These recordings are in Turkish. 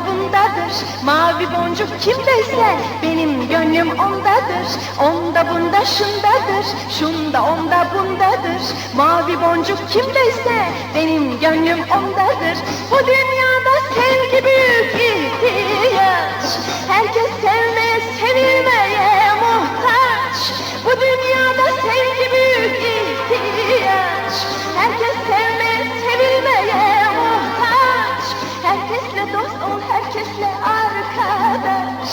bundadır. Mavi boncuk kimdeyse benim gönlüm ondadır. Onda bunda şundadır, şunda onda bundadır. Mavi boncuk kimdeyse benim gönlüm ondadır. Bu dünyada sevgi büyük ihtiyaç. Herkes sevmeye, sevilmeye muhtaç. Bu dünyada sevgi büyük ihtiyaç. Herkes sevmeye, sevilmeye muhtaç. Herkesle dost ol, herkesle arkadaş.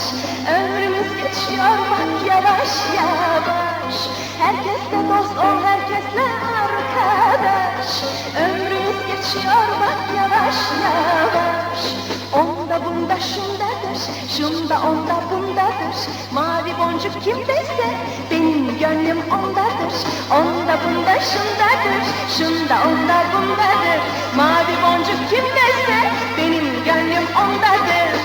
Ömrümüz geçiyor bak yavaş yavaş. Herkesle dost ol, herkesle arkadaş. Ömrümüz geçiyor bak yavaş yavaş. Onda bunda şundadır, şunda onda bundadır. Mavi boncuk kimdeyse benim gönlüm ondadır. Onda bunda şundadır, şunda onda bundadır. Mavi boncuk kimdeyse benim gönlüm ondadır.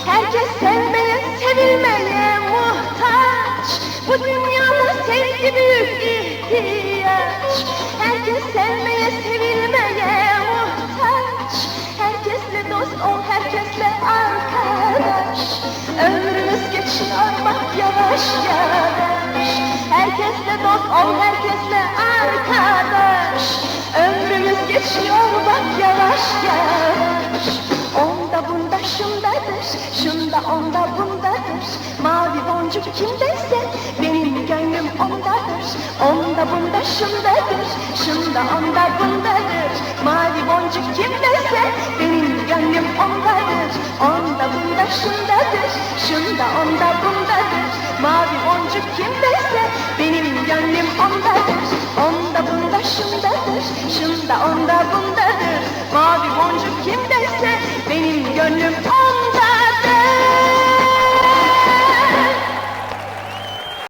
Herkes sevmeye, sevilmeye muhtaç. Bu dünyada sevgi büyük ihtiyaç. Herkes sevmeye, sevilmeye muhtaç. Herkesle dost ol, herkesle arkadaş. Ömrümüz geçiyor bak yavaş yavaş. Herkesle dost ol, herkesle arkadaş. Ömrümüz geçiyor bak yavaş yavaş. Onda bunda şundadır, şunda onda bundadır. Mavi boncuk kimdeyse benim gönlüm ondadır. Onda bunda şundadır, şunda onda bundadır. Mavi boncuk kimdeyse benim gönlüm ondadır. Onda bunda şundadır, şunda onda bundadır. Mavi boncuk kimdeyse benim gönlüm ondadır. Onda bunda şundadır, şunda onda bundadır. Mavi boncuk kimdeyse benim gönlüm